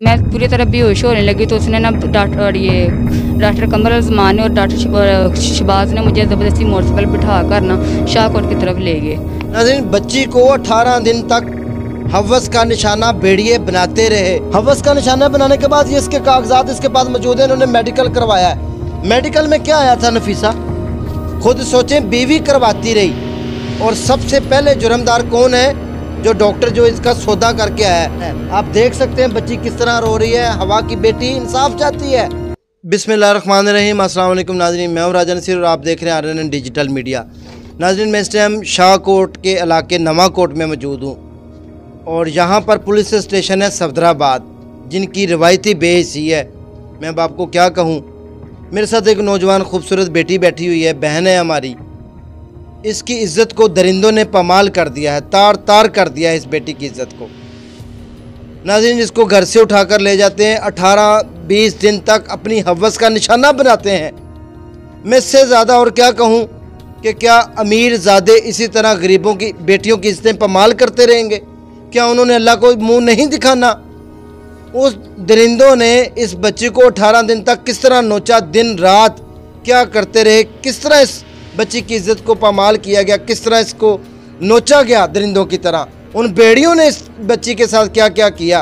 मैं पूरी तरह बेहोश होने लगी तो उसने ना डॉक्टर कमर उस्मान ने और डॉक्टर शहबाज ने मुझे ज़बरदस्ती मोटरसाइकिल बिठा कर ना शाहकोट की तरफ ले गए। नाज़रीन, बच्ची को 18 दिन तक हवस का निशाना भेड़िए बनाते रहे। हवस का निशाना बनाने के बाद ये इसके कागजात इसके पास मौजूद है। इन्होंने मेडिकल करवाया है। मेडिकल में क्या आया था नफीसा, खुद सोचें, बीवी करवाती रही। और सबसे पहले जुर्मदार कौन है? जो डॉक्टर जो इसका सौदा करके आया है। आप देख सकते हैं बच्ची किस तरह रो रही है। हवा की बेटी इंसाफ चाहती है। बिस्मिल्लाहिर्रहमानिर्रहीम। अस्सलाम वालेकुम नाज़रीन, मैं हूं राजा नसीर और आप देख रहे हैं RNN डिजिटल मीडिया। नाज़रीन, मैं इस टाइम शाहकोट के इलाके नवाकोट में मौजूद हूँ और यहाँ पर पुलिस स्टेशन है सफदराबाद, जिनकी रवायती बेहिसी है। मैं अब आपको क्या कहूँ। मेरे साथ एक नौजवान खूबसूरत बेटी बैठी हुई है, बहन है हमारी। इसकी इज़्ज़त को दरिंदों ने पमाल कर दिया है, तार तार कर दिया है इस बेटी की इज़्ज़त को। नाज़रीन, इसको घर से उठाकर ले जाते हैं, 18-20 दिन तक अपनी हवस का निशाना बनाते हैं। मैं इससे ज़्यादा और क्या कहूँ कि क्या अमीर ज़ादे इसी तरह गरीबों की बेटियों की इज़्ज़तें पमाल करते रहेंगे? क्या उन्होंने अल्लाह को मुंह नहीं दिखाना? उस दरिंदों ने इस बच्ची को 18 दिन तक किस तरह नोचा, दिन रात क्या करते रहे, किस तरह इस बच्ची की इज़्ज़त को पामाल किया गया, किस तरह इसको नोचा गया दरिंदों की तरह। उन भेड़ियों ने इस बच्ची के साथ क्या क्या किया,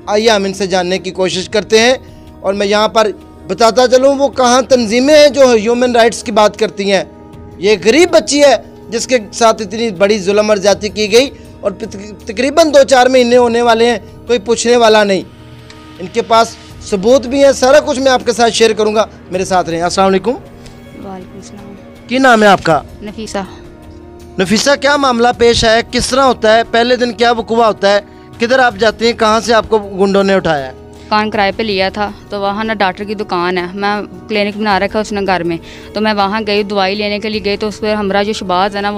आइए हम इनसे जानने की कोशिश करते हैं। और मैं यहाँ पर बताता चलूँ वो कहाँ तंजीमें हैं जो ह्यूमन राइट्स की बात करती हैं। ये गरीब बच्ची है जिसके साथ इतनी बड़ी जुल्म और ज़्यादती की गई और तकरीबन 2-4 महीने होने वाले हैं, कोई पूछने वाला नहीं। इनके पास सबूत भी है, सारा कुछ मैं आपके साथ शेयर करूँगा। मेरे साथ रहें। अस्सलाम वालेकुम। वालेकुम सलाम। क्या नाम है आपका? नफीसा। नफीसा, क्या मामला पेश है, किस तरह होता है, पहले दिन क्या वक़ुआ होता है, किधर आप जाती हैं, कहाँ से आपको गुंडों ने उठाया है? दुकान किराए पे लिया था तो वहाँ ना डॉक्टर की दुकान है, मैं क्लिनिक बना रखा उसने घर में, तो मैं वहाँ गई, दवाई लेने के लिए गई। तो उस पर हमारा जो शहबाज है ना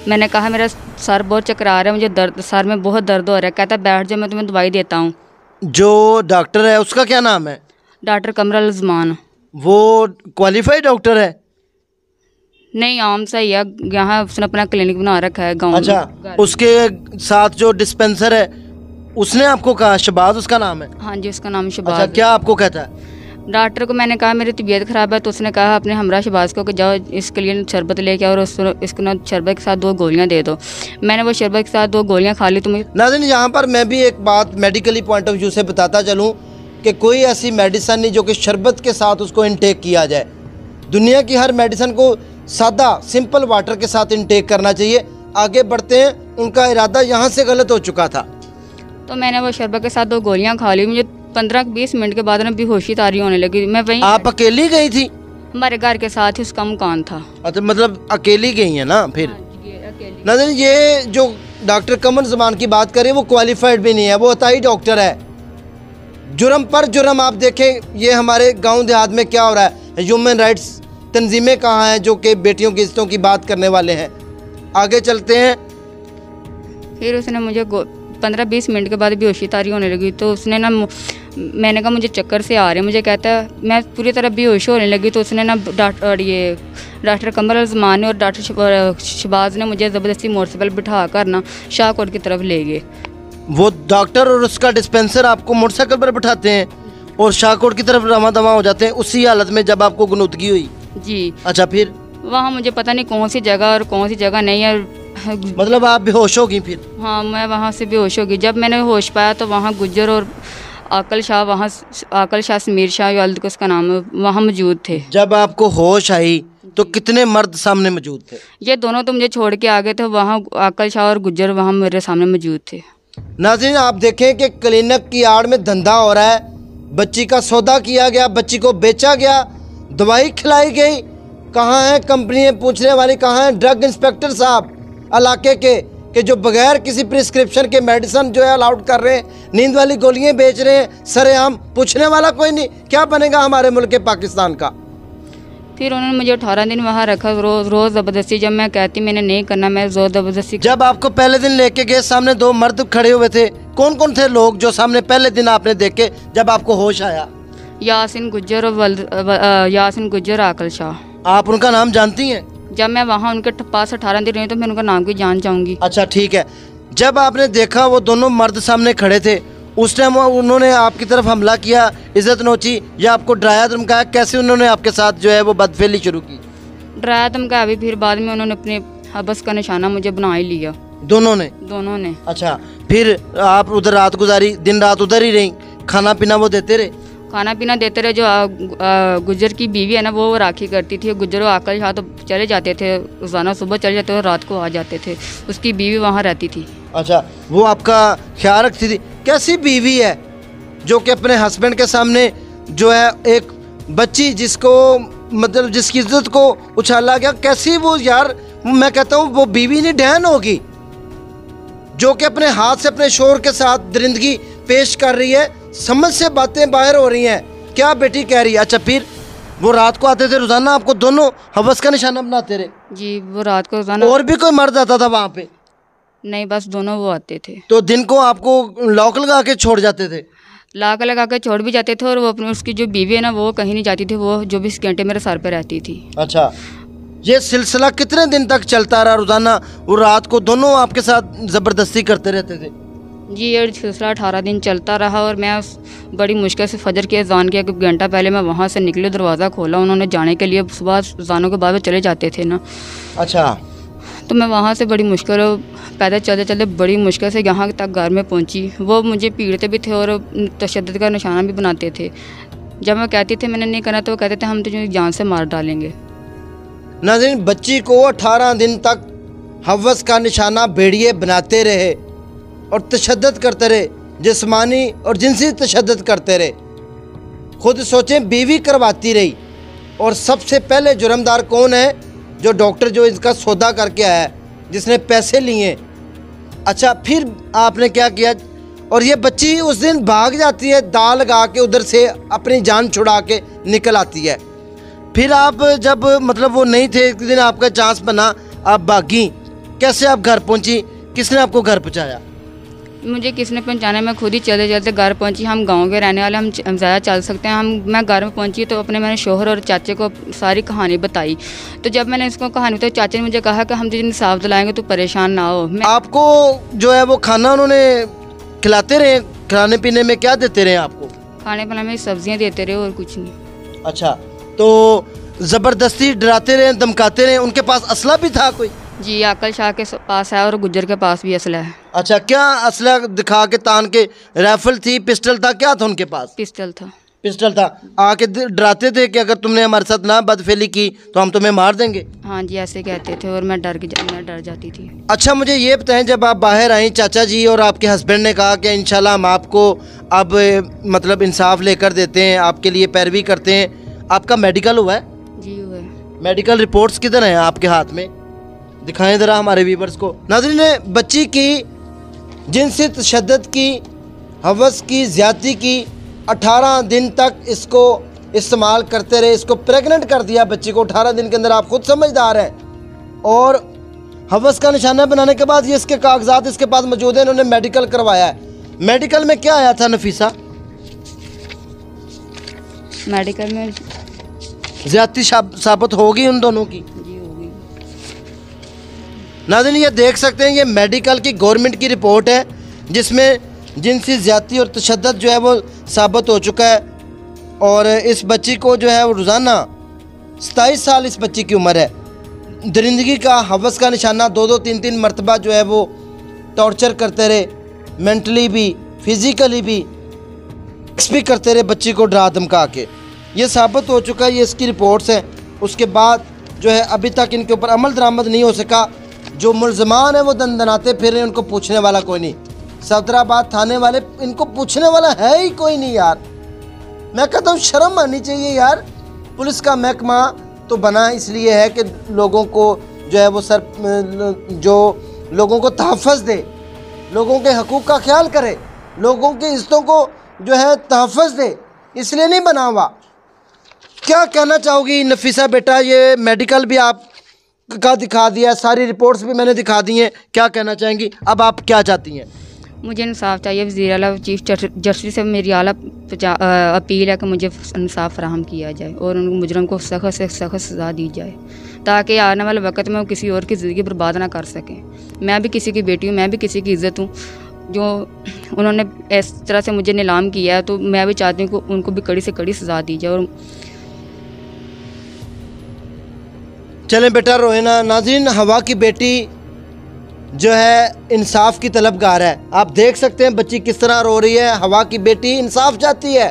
मैंने कहा मेरा सर बहुत चकरा रहा है, मुझे दर्द, सर में बहुत दर्द हो रहा है। कहता बैठ जाओ, मैं तुम्हें दवाई देता हूँ। जो डॉक्टर है उसका क्या नाम है? डॉक्टर कमर उस्मान। वो क्वालिफाइड डॉक्टर है? नहीं, आम सा ही है, यहाँ उसने अपना क्लिनिक बना रखा है गाँव में। अच्छा, उसके साथ जो डिस्पेंसर है उसने आपको कहा शहबाज उसका नाम है? हाँ जी, उसका नाम शहबाज। अच्छा, क्या आपको कहता है? डॉक्टर को मैंने कहा मेरी तबीयत ख़राब है, तो उसने कहा अपने हमरा शहबाज को कि जाओ इसके लिए शरबत लेके और इसको ना शरबत के साथ 2 गोलियां दे दो। मैंने वो शरबत के साथ 2 गोलियां खा ली। तुम्हें नाज़रीन, यहाँ पर मैं भी एक बात मेडिकली पॉइंट ऑफ व्यू से बताता चलूँ कि कोई ऐसी मेडिसिन नहीं जो कि शरबत के साथ उसको इनटेक किया जाए। दुनिया की हर मेडिसिन को सादा सिंपल वाटर के साथ इनटेक करना चाहिए। आगे बढ़ते हैं, उनका इरादा यहाँ से गलत हो चुका था। तो मैंने वो शरबत के साथ 2 गोलियां खा ली। मुझे 15-20 मिनट के बाद ना बेहोशी तारी होने लगी। मैं वहीं। आप अकेली गई थी? हमारे घर के साथ ही उसका मकान था। अच्छा, मतलब अकेली गई है ना फिर? अकेली। नाज़रीन, ये जो डॉक्टर कमर उस्मान की बात करें वो क्वालिफाइड भी नहीं है, वो अताई डॉक्टर है। जुर्म पर जुर्म आप देखें ये हमारे गांव देहात में क्या हो रहा है। ह्यूमन राइट्स तंजीमें कहाँ हैं जो कि बेटियों की इज्जतों की बात करने वाले हैं। आगे चलते हैं। फिर उसने मुझे 15-20 मिनट के बाद बेहोशी तारी होने लगी। तो उसने ना, मैंने कहा मुझे चक्कर से आ रहे हैं, मुझे कहता है, मैं पूरी तरह बेहोश होने लगी। तो उसने ना डॉक्टर कमर उस्मान ने और डॉक्टर शहबाज ने मुझे ज़बरदस्ती मोटरसाइकिल बिठा कर ना शाहकोट की तरफ ले गए। वो डॉक्टर और उसका डिस्पेंसर आपको मोटरसाइकिल पर बिठाते हैं और शाहकोट की तरफ रवा दवा हो जाते हैं उसी हालत में जब आपको गुनूदगी हुई? जी। अच्छा, फिर? वहाँ मुझे पता नहीं कौन सी जगह और कौन सी जगह नहीं है। मतलब आप बेहोश हो गई फिर? हाँ, मैं वहाँ से बेहोश हो गई। जब मैंने होश पाया तो वहाँ गुज्जर और आकल शाह समीर शाह वालिद को उसका नाम है, वहाँ मौजूद थे। जब आपको होश आई तो कितने मर्द सामने मौजूद थे? ये दोनों तो मुझे छोड़ के आ गए थे। वहाँ आकल शाह और गुज्जर वहाँ मेरे सामने मौजूद थे। नाज़रीन, आप देखें कि क्लिनिक की आड़ में धंधा हो रहा है, बच्ची का सौदा किया गया, बच्ची को बेचा गया, दवाई खिलाई गई। कहाँ है कंपनी पूछने वाली, कहाँ है ड्रग इंस्पेक्टर साहब इलाके के जो बगैर किसी प्रिस्क्रिप्शन के मेडिसिन जो है अलाउड कर रहे हैं, नींद वाली गोलियां बेच रहे हैं सरेआम, पूछने वाला कोई नहीं। क्या बनेगा हमारे मुल्क के पाकिस्तान का? फिर उन्होंने मुझे 18 दिन वहाँ रखा, रोज़ ज़बरदस्ती। जब मैं कहती मैंने नहीं करना, मैं रोज़ ज़बरदस्ती। जब आपको पहले दिन लेके गए, सामने 2 मर्द खड़े हुए थे, कौन कौन थे लोग जो सामने पहले दिन आपने देखे जब आपको होश आया? यासिन गुज्जर और यासिन गुज्जर, आकल शाह। आप उनका नाम जानती हैं? जब मैं वहाँ उनके पास 18 दिन रही तो मैं उनका नाम भी जान चाहूँगी। अच्छा, ठीक है। जब आपने देखा वो दोनों मर्द सामने खड़े थे उस टाइम उन्होंने आपकी तरफ हमला किया, इज्जत नोची, या आपको डराया धमकाया? कैसे उन्होंने आपके साथ जो है वो बदफेली शुरू की? डराया धमकाया भी, फिर बाद में उन्होंने अपने हवस का निशाना मुझे बना ही लिया। दोनों ने? अच्छा, फिर आप उधर रात गुजारी, दिन रात उधर ही रही, खाना पीना वो देते रहे? खाना पीना देते रहे। जो गुज्जर की बीवी है ना, वो राखी करती थी। गुज्जर आकल शाह तो चले जाते थे, रोज़ाना सुबह चले जाते और रात को आ जाते थे। उसकी बीवी वहाँ रहती थी। अच्छा, वो आपका ख्याल रखती थी? कैसी बीवी है जो कि अपने हस्बैंड के सामने जो है एक बच्ची जिसको मतलब जिसकी इज्जत को उछाला गया, कैसी वो यार, मैं कहता हूँ वो बीवी नहीं डहन होगी जो कि अपने हाथ से अपने शोर के साथ दरिंदगी पेश कर रही है। समझ से बातें बाहर हो रही हैं, क्या बेटी कह रही है? अच्छा, फिर वो रात को आते थे रोजाना, आपको दोनों हवस का निशाना बनाते रहे? जी, वो रात को रोजाना। और भी कोई मर्द आता था वहाँ पे? नहीं, बस दोनों वो आते थे। तो दिन को आपको लॉक लगा के छोड़ जाते थे? लाक लगा के छोड़ भी जाते थे, और वो अपनी उसकी जो बीवी है ना, वो कहीं नहीं जाती थी, वो 24 घंटे मेरे सर पे रहती थी। अच्छा, ये सिलसिला कितने दिन तक चलता रहा? रोजाना वो रात को दोनों आपके साथ ज़बरदस्ती करते रहते थे? जी, ये सिलसिला 18 दिन चलता रहा, और मैं बड़ी मुश्किल से फजर की अज़ान के 1 घंटा पहले मैं वहाँ से निकली, दरवाज़ा खोला उन्होंने जाने के लिए। सुबह अज़ानों के बाद वो चले जाते थे ना। अच्छा, तो मैं वहाँ से बड़ी मुश्किल पैदल चलते चलते बड़ी मुश्किल से यहाँ तक घर में पहुँची। वो मुझे पीड़ते भी थे और तशद्दुद का निशाना भी बनाते थे। जब मैं कहती थी मैंने नहीं करना, तो वो कहते थे हम तुझे जान से मार डालेंगे। नाज़रीन, बच्ची को 18 दिन तक हवस का निशाना भेड़िए बनाते रहे और तशद्दुद करते रहे, जिस्मानी और जिनसी तशद्दुद करते रहे। खुद सोचें, बीवी करवाती रही। और सबसे पहले जुर्मदार कौन है? जो डॉक्टर जो इसका सौदा करके आया है, जिसने पैसे लिए। अच्छा, फिर आपने क्या किया? और ये बच्ची उस दिन भाग जाती है, दाल लगा के उधर से अपनी जान छुड़ा के निकल आती है। फिर आप जब मतलब वो नहीं थे, एक दिन आपका चांस बना, आप भागी, कैसे आप घर पहुंची? किसने आपको घर पहुंचाया? मुझे किसने पहुंचाना, मैं खुद ही चलते चलते घर पहुंची। हम गांव के रहने वाले, हम ज़्यादा चल सकते हैं। मैं घर में पहुंची तो मैंने शोहर और चाचे को सारी कहानी बताई। तो जब मैंने इसको कहानी बताई, चाचे ने मुझे कहा कि हम तुझे इंसाफ दिलाएंगे, तू परेशान ना हो। आपको जो है वो खाना उन्होंने खिलाते रहे? खाने पीने में क्या देते रहे आपको? खाने पीने में सब्जियाँ देते रहे और कुछ नहीं। अच्छा, तो ज़बरदस्ती डराते रहे, धमकाते रहे? उनके पास असला भी था कोई? जी, आकल शाह के पास है और गुज्जर के पास भी असला है। अच्छा, क्या असला दिखा के तान के? राइफल थी, पिस्टल था, क्या था उनके पास? पिस्टल था। पिस्टल था। आके डराते थे कि अगर तुमने हमारे साथ ना बदफेली की तो हम तुम्हें मार देंगे? हाँ जी, ऐसे कहते थे और मैं डर जाती थी। अच्छा, मुझे ये बताएं, जब आप बाहर आई, चाचा जी और आपके हस्बैंड ने कहा कि इंशाल्लाह हम आपको अब मतलब इंसाफ लेकर देते हैं, आपके लिए पैरवी करते हैं, आपका मेडिकल हुआ है? जी हुआ है। मेडिकल रिपोर्ट्स किधर हैं आपके हाथ में? दिखाएं ज़रा हमारे व्यूअर्स को। नाज़रीन, बच्ची की जिनसी तशद्दुद की, हवस की, ज़्यादती की, 18 दिन तक इसको इस्तेमाल करते रहे, इसको प्रेग्नेंट कर दिया बच्ची को 18 दिन के अंदर। आप खुद समझदार हैं। और हवस का निशाना बनाने के बाद ये इसके कागजात इसके पास मौजूद हैं, इन्होंने मेडिकल करवाया है। मेडिकल में क्या आया था नफीसा? मेडिकल में ज़्यादती साबित होगी उन दोनों की? जी होगी। नाज़रीन, ये देख सकते हैं, ये मेडिकल की गवर्नमेंट की रिपोर्ट है जिसमें जिनसी ज़्यादती और तशद्दुद जो है वो साबित हो चुका है। और इस बच्ची को जो है वो रोज़ाना 27 साल इस बच्ची की उम्र है। दरिंदगी का, हवस का निशाना 2-2, 3-3 मरतबा जो है वो टॉर्चर करते रहे, मेंटली भी, फिज़िकली भी करते रहे, बच्ची को डरा धमका के। ये साबित हो चुका है, ये इसकी रिपोर्ट्स हैं। उसके बाद जो है अभी तक इनके ऊपर अमल दरामद नहीं हो सका। जो मुल्ज़मान है वो दंदनाते फिर रहे, उनको पूछने वाला कोई नहीं। सदराबाद थाने वाले, इनको पूछने वाला है ही कोई नहीं यार। मैं कहता हूँ शर्म आनी चाहिए यार। पुलिस का महकमा तो बना इसलिए है कि लोगों को जो है वो जो लोगों को तहफ़्फ़ुज़ दे, लोगों के हकूक़ का ख्याल करे, लोगों की इज़्ज़तों को जो है तहफ़्फ़ुज़ दे, इसलिए नहीं बना हुआ। क्या कहना चाहोगी नफीसा बेटा? ये मेडिकल भी आप का दिखा दिया, सारी रिपोर्ट्स भी मैंने दिखा दी हैं, क्या कहना चाहेंगी? अब आप क्या चाहती हैं? मुझे इंसाफ चाहिए। वज़ीर आला चीफ जस्टिस से मेरी आला अपील है कि मुझे इंसाफ फराहम किया जाए और उन मुजरम को सख्त से सख्त सज़ा दी जाए, ताकि आने वाले वक्त में वो किसी और की ज़िंदगी बर्बाद ना कर सकें। मैं भी किसी की बेटी हूँ, मैं भी किसी की इज़्ज़त हूँ। जो उन्होंने इस तरह से मुझे नीलाम किया है, तो मैं भी चाहती हूँ कि उनको भी कड़ी से कड़ी सज़ा दी जाए। और चलें बेटा रोए ना। नाज़रीन, हवा की बेटी जो है इंसाफ की तलबगार है। आप देख सकते हैं बच्ची किस तरह रो रही है। हवा की बेटी इंसाफ चाहती है।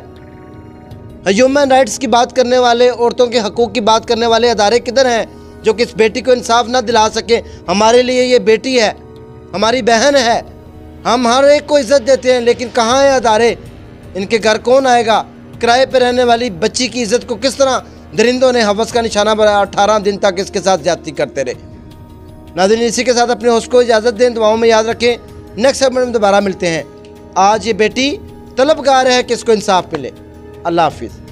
ह्यूमन राइट्स की बात करने वाले, औरतों के हकूक़ की बात करने वाले अदारे किधर हैं जो कि इस बेटी को इंसाफ ना दिला सके? हमारे लिए ये बेटी है, हमारी बहन है, हम हर एक को इज़्ज़त देते हैं, लेकिन कहाँ है अदारे? इनके घर कौन आएगा? किराए पर रहने वाली बच्ची की इज़्ज़त को किस तरह दरिंदों ने हवस का निशाना बनाया? 18 दिन तक इसके साथ ज्यादती करते रहे। नाज़रीन, इसी के साथ अपने होस्ट को इजाज़त दें, दुआओं में याद रखें। नेक्स्ट सेगमेंट में दोबारा मिलते हैं। आज ये बेटी तलबगार है कि इसको इंसाफ मिले। अल्लाह हाफिज़।